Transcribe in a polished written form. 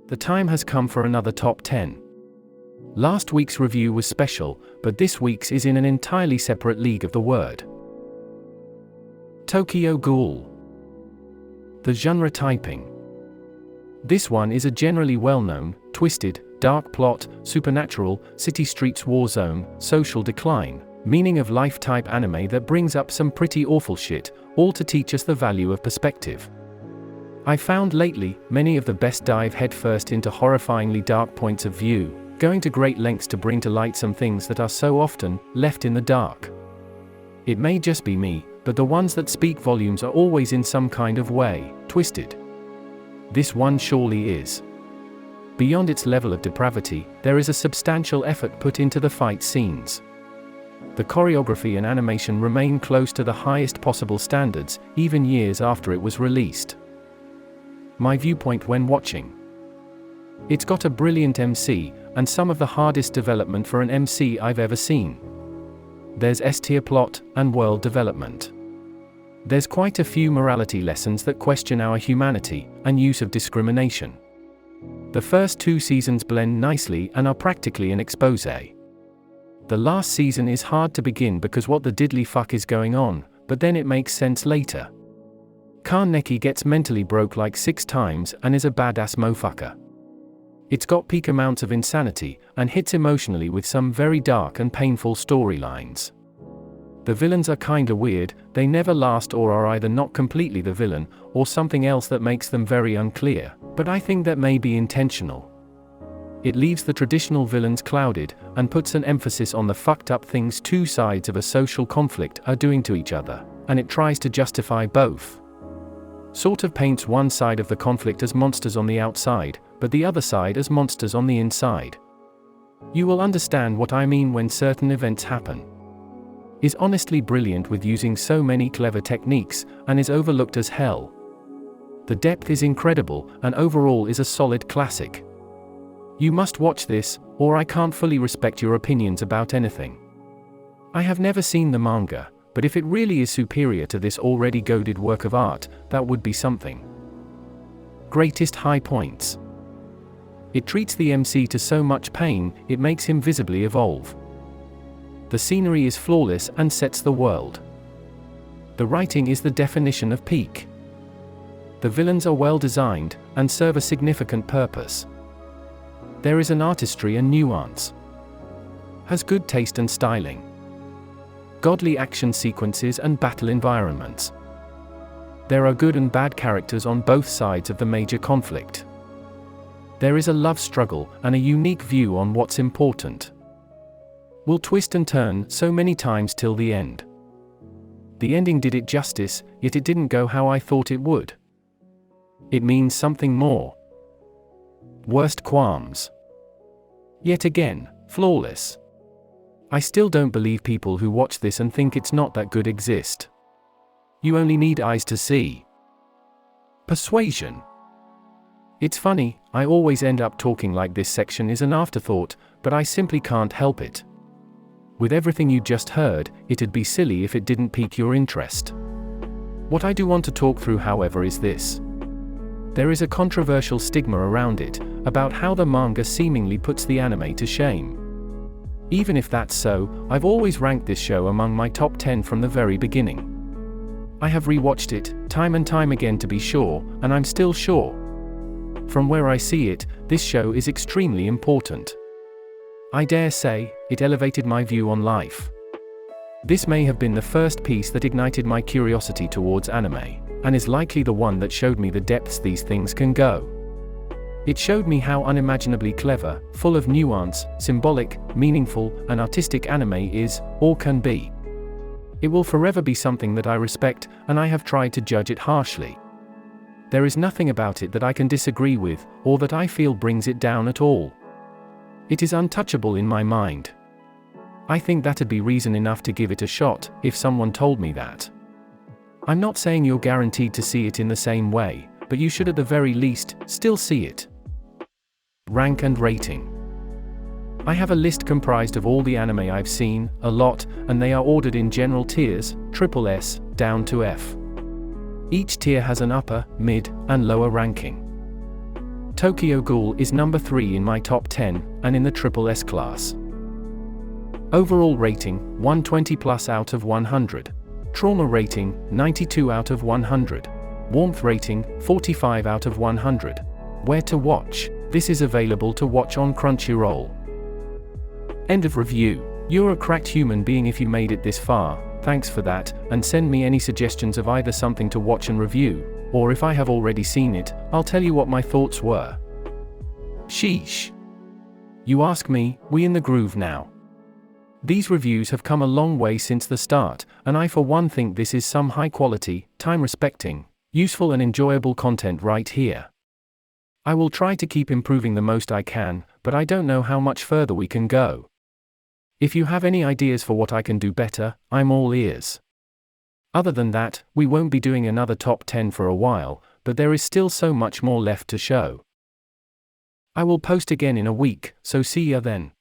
The time has come for another top 10. Last week's review was special, but this week's is in an entirely separate league of the word. Tokyo Ghoul. The genre typing. This one is a generally well-known, twisted, dark plot, supernatural, city streets war zone, social decline, meaning of life type anime that brings up some pretty awful shit, all to teach us the value of perspective. I found lately, many of the best dive headfirst into horrifyingly dark points of view, going to great lengths to bring to light some things that are so often left in the dark. It may just be me, but the ones that speak volumes are always in some kind of way twisted. This one surely is. Beyond its level of depravity, there is a substantial effort put into the fight scenes. The choreography and animation remain close to the highest possible standards, even years after it was released. My viewpoint when watching. It's got a brilliant MC, and some of the hardest development for an MC I've ever seen. There's S-tier plot and world development. There's quite a few morality lessons that question our humanity and use of discrimination. The first 2 seasons blend nicely and are practically an expose. The last season is hard to begin because what the diddly fuck is going on, but then it makes sense later. Kaneki gets mentally broke like 6 times and is a badass mofucker. It's got peak amounts of insanity, and hits emotionally with some very dark and painful storylines. The villains are kinda weird, they never last or are either not completely the villain, or something else that makes them very unclear, but I think that may be intentional. It leaves the traditional villains clouded, and puts an emphasis on the fucked up things 2 sides of a social conflict are doing to each other, and it tries to justify both. Sort of paints one side of the conflict as monsters on the outside, but the other side as monsters on the inside. You will understand what I mean when certain events happen. Is honestly brilliant with using so many clever techniques, and is overlooked as hell. The depth is incredible, and overall is a solid classic. You must watch this, or I can't fully respect your opinions about anything. I have never seen the manga, but if it really is superior to this already goated work of art, that would be something. Greatest high points. It treats the MC to so much pain, it makes him visibly evolve. The scenery is flawless and sets the world. The writing is the definition of peak. The villains are well designed, and serve a significant purpose. There is an artistry and nuance. Has good taste and styling. Godly action sequences and battle environments. There are good and bad characters on both sides of the major conflict. There is a love struggle, and a unique view on what's important. Will twist and turn so many times till the end. The ending did it justice, yet it didn't go how I thought it would. It means something more. Worst qualms. Yet again, flawless. I still don't believe people who watch this and think it's not that good exist. You only need eyes to see. Persuasion. It's funny, I always end up talking like this section is an afterthought, but I simply can't help it. With everything you just heard, it'd be silly if it didn't pique your interest. What I do want to talk through, however, is this. There is a controversial stigma around it, about how the manga seemingly puts the anime to shame. Even if that's so, I've always ranked this show among my top 10 from the very beginning. I have rewatched it, time and time again to be sure, and I'm still sure. From where I see it, this show is extremely important. I dare say, it elevated my view on life. This may have been the first piece that ignited my curiosity towards anime, and is likely the one that showed me the depths these things can go. It showed me how unimaginably clever, full of nuance, symbolic, meaningful, and artistic anime is, or can be. It will forever be something that I respect, and I have tried to judge it harshly. There is nothing about it that I can disagree with, or that I feel brings it down at all. It is untouchable in my mind. I think that'd be reason enough to give it a shot, if someone told me that. I'm not saying you're guaranteed to see it in the same way, but you should at the very least, still see it. Rank and rating. I have a list comprised of all the anime I've seen, a lot, and they are ordered in general tiers, SSS, down to F. Each tier has an upper, mid, and lower ranking. Tokyo Ghoul is number 3 in my top 10, and in the SSS class. Overall rating, 120 plus out of 100. Trauma rating, 92 out of 100. Warmth rating, 45 out of 100. Where to watch? This is available to watch on Crunchyroll. End of review. You're a cracked human being if you made it this far, thanks for that, and send me any suggestions of either something to watch and review, or if I have already seen it, I'll tell you what my thoughts were. Sheesh. You ask me, we in the groove now. These reviews have come a long way since the start, and I for one think this is some high quality, time-respecting, useful and enjoyable content right here. I will try to keep improving the most I can, but I don't know how much further we can go. If you have any ideas for what I can do better, I'm all ears. Other than that, we won't be doing another top 10 for a while, but there is still so much more left to show. I will post again in a week, so see ya then.